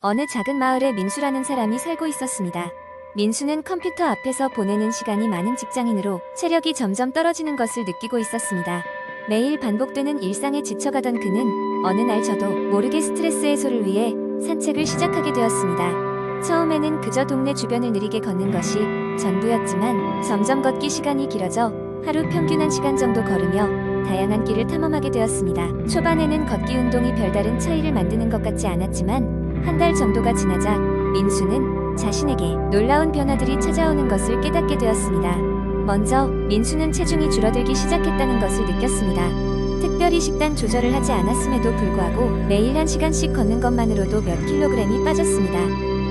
어느 작은 마을에 민수라는 사람이 살고 있었습니다. 민수는 컴퓨터 앞에서 보내는 시간이 많은 직장인으로 체력이 점점 떨어지는 것을 느끼고 있었습니다. 매일 반복되는 일상에 지쳐가던 그는 어느 날 저도 모르게 스트레스 해소를 위해 산책을 시작하게 되었습니다. 처음에는 그저 동네 주변을 느리게 걷는 것이 전부였지만 점점 걷기 시간이 길어져 하루 평균 1시간 정도 걸으며 다양한 길을 탐험하게 되었습니다. 초반에는 걷기 운동이 별다른 차이를 만드는 것 같지 않았지만 한 달 정도가 지나자 민수는 자신에게 놀라운 변화들이 찾아오는 것을 깨닫게 되었습니다. 먼저 민수는 체중이 줄어들기 시작했다는 것을 느꼈습니다. 특별히 식단 조절을 하지 않았음에도 불구하고 매일 1시간씩 걷는 것만으로도 몇 킬로그램이 빠졌습니다.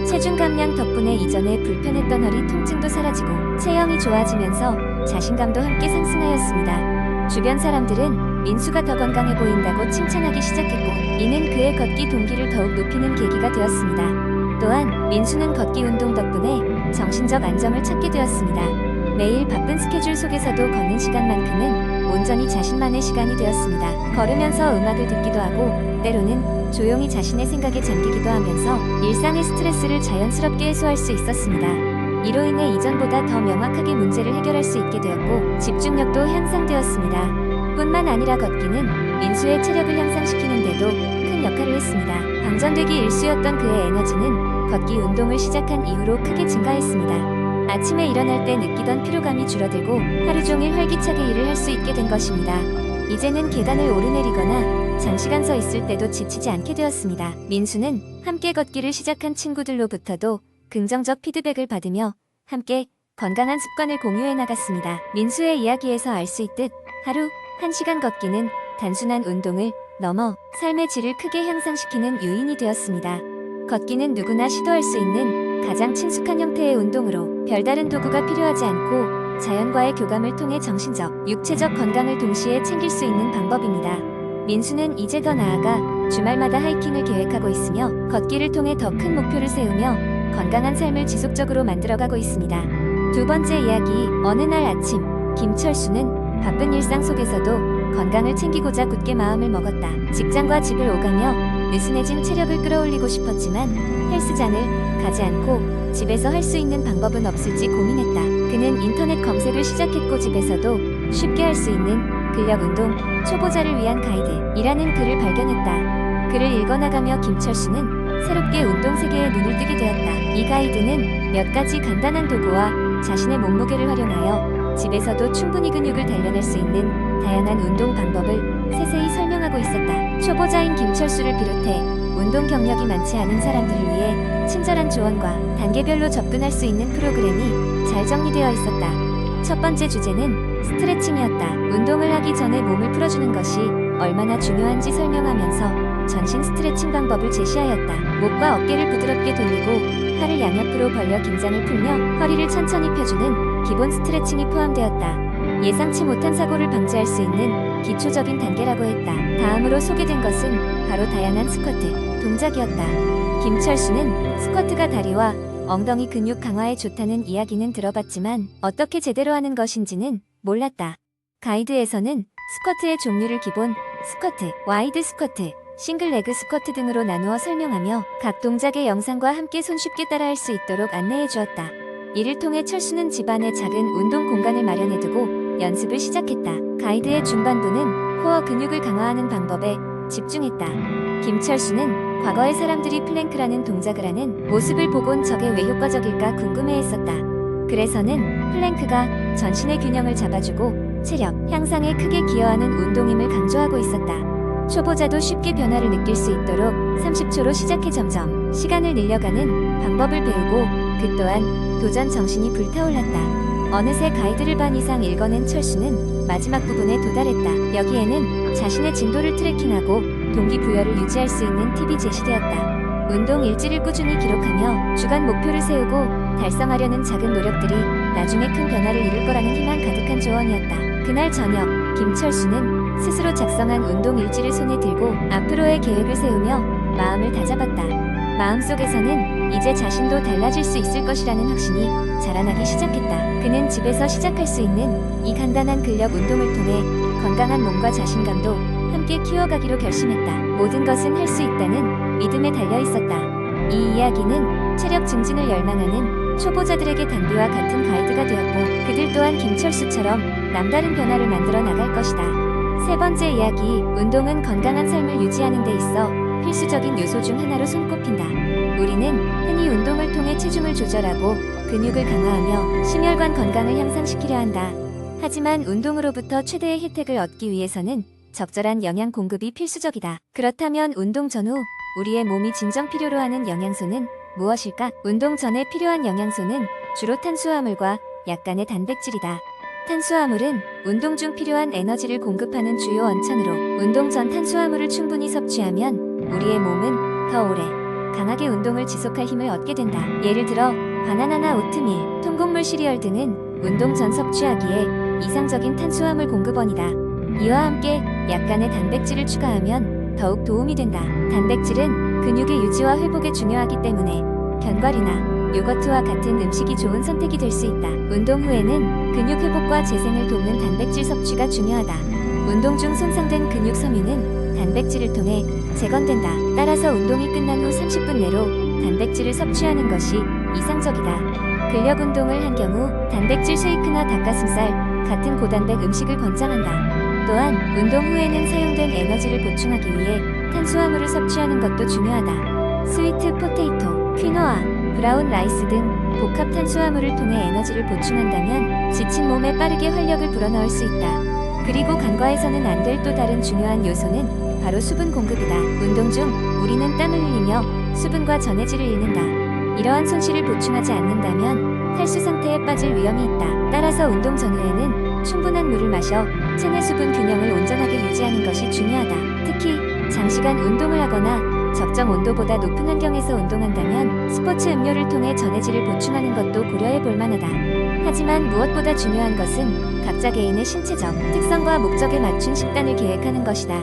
체중 감량 덕분에 이전에 불편했던 허리 통증도 사라지고 체형이 좋아지면서 자신감도 함께 상승하였습니다. 주변 사람들은 민수가 더 건강해 보인다고 칭찬하기 시작했고 이는 그의 걷기 동기를 더욱 높이는 계기가 되었습니다. 또한 민수는 걷기 운동 덕분에 정신적 안정을 찾게 되었습니다. 매일 바쁜 스케줄 속에서도 걷는 시간만큼은 온전히 자신만의 시간이 되었습니다. 걸으면서 음악을 듣기도 하고 때로는 조용히 자신의 생각에 잠기기도 하면서 일상의 스트레스를 자연스럽게 해소할 수 있었습니다. 이로 인해 이전보다 더 명확하게 문제를 해결할 수 있게 되었고 집중력도 향상되었습니다. 뿐만 아니라 걷기는 민수의 체력을 향상시키는 데도 큰 역할을 했습니다. 방전되기 일쑤였던 그의 에너지는 걷기 운동을 시작한 이후로 크게 증가했습니다. 아침에 일어날 때 느끼던 피로감이 줄어들고 하루 종일 활기차게 일을 할 수 있게 된 것입니다. 이제는 계단을 오르내리거나 장시간 서 있을 때도 지치지 않게 되었습니다. 민수는 함께 걷기를 시작한 친구들로부터도 긍정적 피드백을 받으며 함께 건강한 습관을 공유해 나갔습니다. 민수의 이야기에서 알 수 있듯 하루 1시간 걷기는 단순한 운동을 넘어 삶의 질을 크게 향상시키는 요인이 되었습니다. 걷기는 누구나 시도할 수 있는 가장 친숙한 형태의 운동으로 별다른 도구가 필요하지 않고 자연과의 교감을 통해 정신적, 육체적 건강을 동시에 챙길 수 있는 방법입니다. 민수는 이제 더 나아가 주말마다 하이킹을 계획하고 있으며 걷기를 통해 더 큰 목표를 세우며 건강한 삶을 지속적으로 만들어가고 있습니다. 두 번째 이야기, 어느 날 아침 김철수는 바쁜 일상 속에서도 건강을 챙기고자 굳게 마음을 먹었다. 직장과 집을 오가며 느슨해진 체력을 끌어올리고 싶었지만 헬스장을 가지 않고 집에서 할 수 있는 방법은 없을지 고민했다. 그는 인터넷 검색을 시작했고 집에서도 쉽게 할 수 있는 근력운동 초보자를 위한 가이드이라는 글을 발견했다. 글을 읽어나가며 김철수는 새롭게 운동 세계에 눈을 뜨게 되었다. 이 가이드는 몇 가지 간단한 도구와 자신의 몸무게를 활용하여 집에서도 충분히 근육을 단련할 수 있는 다양한 운동 방법을 세세히 설명하고 있었다. 초보자인 김철수를 비롯해 운동 경력이 많지 않은 사람들을 위해 친절한 조언과 단계별로 접근할 수 있는 프로그램이 잘 정리되어 있었다. 첫 번째 주제는 스트레칭이었다. 운동을 하기 전에 몸을 풀어주는 것이 얼마나 중요한지 설명하면서 전신 스트레칭 방법을 제시하였다. 목과 어깨를 부드럽게 돌리고 팔을 양옆으로 벌려 긴장을 풀며 허리를 천천히 펴주는 기본 스트레칭이 포함되었다. 예상치 못한 사고를 방지할 수 있는 기초적인 단계라고 했다. 다음으로 소개된 것은 바로 다양한 스쿼트 동작이었다. 김철수는 스쿼트가 다리와 엉덩이 근육 강화에 좋다는 이야기는 들어봤지만 어떻게 제대로 하는 것인지는 몰랐다. 가이드에서는 스쿼트의 종류를 기본 스쿼트, 와이드 스쿼트, 싱글 레그 스쿼트 등으로 나누어 설명하며 각 동작의 영상과 함께 손쉽게 따라할 수 있도록 안내해 주었다. 이를 통해 철수는 집안에 작은 운동 공간을 마련해두고 연습을 시작했다. 가이드의 중반부는 코어 근육을 강화하는 방법에 집중했다. 김철수는 과거의 사람들이 플랭크라는 동작을 하는 모습을 보곤 저게 왜 효과적일까 궁금해했었다. 그래서는 플랭크가 전신의 균형을 잡아주고 체력 향상에 크게 기여하는 운동임을 강조하고 있었다. 초보자도 쉽게 변화를 느낄 수 있도록 30초로 시작해 점점 시간을 늘려가는 방법을 배우고 그 또한 도전 정신이 불타올랐다. 어느새 가이드를 반 이상 읽어낸 철수는 마지막 부분에 도달했다. 여기에는 자신의 진도를 트래킹하고 동기부여를 유지할 수 있는 팁이 제시되었다. 운동 일지를 꾸준히 기록하며 주간 목표를 세우고 달성하려는 작은 노력들이 나중에 큰 변화를 이룰 거라는 희망 가득한 조언이었다. 그날 저녁 김철수는 스스로 작성한 운동 일지를 손에 들고 앞으로의 계획을 세우며 마음을 다잡았다. 마음속에서는 이제 자신도 달라질 수 있을 것이라는 확신이 자라나기 시작했다. 그는 집에서 시작할 수 있는 이 간단한 근력 운동을 통해 건강한 몸과 자신감도 함께 키워가기로 결심했다. 모든 것은 할 수 있다는 믿음에 달려 있었다. 이 이야기는 체력 증진을 열망하는 초보자들에게 단비와 같은 가이드가 되었고 그들 또한 김철수처럼 남다른 변화를 만들어 나갈 것이다. 세 번째 이야기, 운동은 건강한 삶을 유지하는 데 있어 필수적인 요소 중 하나로 손꼽힌다. 우리는 흔히 운동을 통해 체중을 조절하고 근육을 강화하며 심혈관 건강을 향상시키려 한다. 하지만 운동으로부터 최대의 혜택을 얻기 위해서는 적절한 영양 공급이 필수적이다. 그렇다면 운동 전후 우리의 몸이 진정 필요로 하는 영양소는 무엇일까? 운동 전에 필요한 영양소는 주로 탄수화물과 약간의 단백질이다. 탄수화물은 운동 중 필요한 에너지를 공급하는 주요 원천으로 운동 전 탄수화물을 충분히 섭취하면 우리의 몸은 더 오래 강하게 운동을 지속할 힘을 얻게 된다. 예를 들어 바나나나 오트밀, 통곡물 시리얼 등은 운동 전 섭취하기에 이상적인 탄수화물 공급원이다. 이와 함께 약간의 단백질을 추가하면 더욱 도움이 된다. 단백질은 근육의 유지와 회복에 중요하기 때문에 견과류나 요거트와 같은 음식이 좋은 선택이 될 수 있다. 운동 후에는 근육 회복과 재생을 돕는 단백질 섭취가 중요하다. 운동 중 손상된 근육 섬유는 단백질을 통해 재건된다. 따라서 운동이 끝난 후 30분 내로 단백질을 섭취하는 것이 이상적이다. 근력 운동을 한 경우 단백질 쉐이크나 닭가슴살 같은 고단백 음식을 권장한다. 또한 운동 후에는 사용된 에너지를 보충하기 위해 탄수화물을 섭취하는 것도 중요하다. 스위트 포테이토, 퀴노아, 브라운 라이스 등 복합 탄수화물을 통해 에너지를 보충한다면 지친 몸에 빠르게 활력을 불어넣을 수 있다. 그리고 간과해서는 안 될 또 다른 중요한 요소는 바로 수분 공급이다. 운동 중 우리는 땀을 흘리며 수분과 전해질을 잃는다. 이러한 손실을 보충하지 않는다면 탈수 상태에 빠질 위험이 있다. 따라서 운동 전후에는 충분한 물을 마셔 체내 수분 균형을 온전하게 유지하는 것이 중요하다. 특히 장시간 운동을 하거나 적정 온도보다 높은 환경에서 운동한다면 스포츠 음료를 통해 전해질을 보충하는 것도 고려해 볼 만하다. 하지만 무엇보다 중요한 것은 각자 개인의 신체적 특성과 목적에 맞춘 식단을 계획하는 것이다.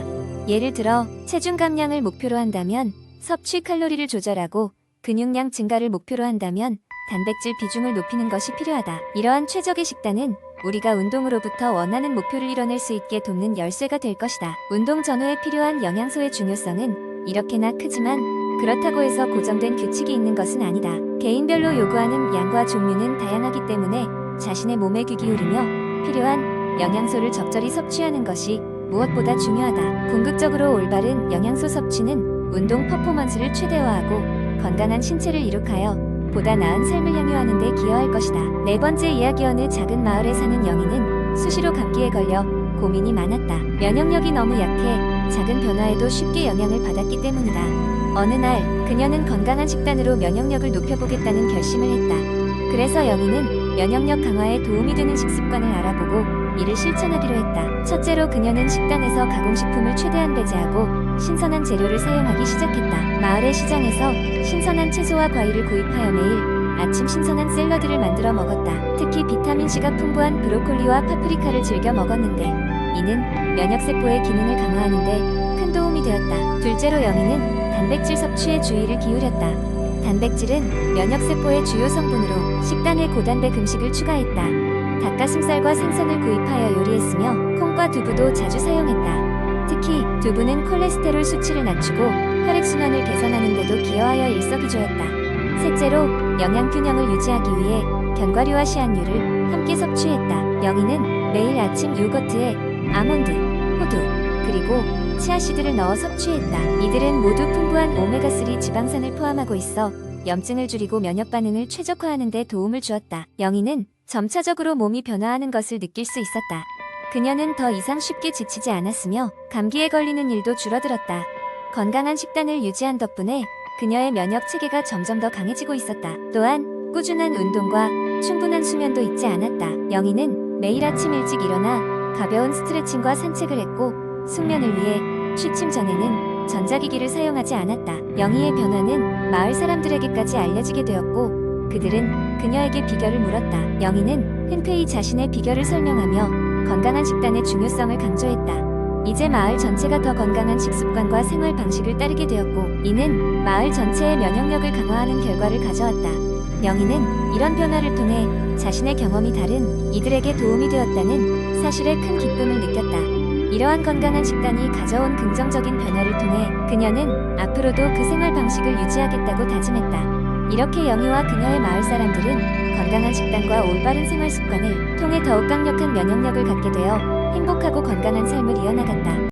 예를 들어 체중 감량을 목표로 한다면 섭취 칼로리를 조절하고 근육량 증가를 목표로 한다면 단백질 비중을 높이는 것이 필요하다. 이러한 최적의 식단은 우리가 운동으로부터 원하는 목표를 이뤄낼 수 있게 돕는 열쇠가 될 것이다. 운동 전후에 필요한 영양소의 중요성은 이렇게나 크지만 그렇다고 해서 고정된 규칙이 있는 것은 아니다. 개인별로 요구하는 양과 종류는 다양하기 때문에 자신의 몸에 귀 기울이며 필요한 영양소를 적절히 섭취하는 것이 무엇보다 중요하다. 궁극적으로 올바른 영양소 섭취는 운동 퍼포먼스를 최대화하고 건강한 신체를 이룩하여 보다 나은 삶을 향유하는 데 기여할 것이다. 네 번째 이야기, 어느 작은 마을에 사는 영희는 수시로 감기에 걸려 고민이 많았다. 면역력이 너무 약해 작은 변화에도 쉽게 영향을 받았기 때문이다. 어느 날 그녀는 건강한 식단으로 면역력을 높여보겠다는 결심을 했다. 그래서 영희는 면역력 강화에 도움이 되는 식습관을 알아보고 이를 실천하기로 했다. 첫째로 그녀는 식단에서 가공식품을 최대한 배제하고 신선한 재료를 사용하기 시작했다. 마을의 시장에서 신선한 채소와 과일을 구입하여 매일 아침 신선한 샐러드를 만들어 먹었다. 특히 비타민C가 풍부한 브로콜리와 파프리카를 즐겨 먹었는데 이는 면역세포의 기능을 강화하는 데 큰 도움이 되었다. 둘째로 영희는 단백질 섭취에 주의를 기울였다. 단백질은 면역세포의 주요 성분으로 식단에 고단백 음식을 추가했다. 닭가슴살과 생선을 구입하여 요리했으며 콩과 두부도 자주 사용했다. 특히 두부는 콜레스테롤 수치를 낮추고 혈액순환을 개선하는 데도 기여하여 일석이조였다. 셋째로 영양균형을 유지하기 위해 견과류와 씨앗류를 함께 섭취했다. 영희는 매일 아침 요거트에 아몬드, 호두, 그리고 치아씨드를 넣어 섭취했다. 이들은 모두 풍부한 오메가3 지방산을 포함하고 있어 염증을 줄이고 면역 반응을 최적화하는 데 도움을 주었다. 영희는 점차적으로 몸이 변화하는 것을 느낄 수 있었다. 그녀는 더 이상 쉽게 지치지 않았으며 감기에 걸리는 일도 줄어들었다. 건강한 식단을 유지한 덕분에 그녀의 면역 체계가 점점 더 강해지고 있었다. 또한 꾸준한 운동과 충분한 수면도 잊지 않았다. 영희는 매일 아침 일찍 일어나 가벼운 스트레칭과 산책을 했고 숙면을 위해 취침 전에는 전자기기를 사용하지 않았다. 영희의 변화는 마을 사람들에게까지 알려지게 되었고 그들은 그녀에게 비결을 물었다. 영희는 흔쾌히 자신의 비결을 설명하며 건강한 식단의 중요성을 강조했다. 이제 마을 전체가 더 건강한 식습관과 생활 방식을 따르게 되었고 이는 마을 전체의 면역력을 강화하는 결과를 가져왔다. 영희는 이런 변화를 통해 자신의 경험이 다른 이들에게 도움이 되었다는 사실에 큰 기쁨을 느꼈다. 이러한 건강한 식단이 가져온 긍정적인 변화를 통해 그녀는 앞으로도 그 생활 방식을 유지하겠다고 다짐했다. 이렇게 영희와 그녀의 마을 사람들은 건강한 식단과 올바른 생활 습관을 통해 더욱 강력한 면역력을 갖게 되어 행복하고 건강한 삶을 이어나갔다.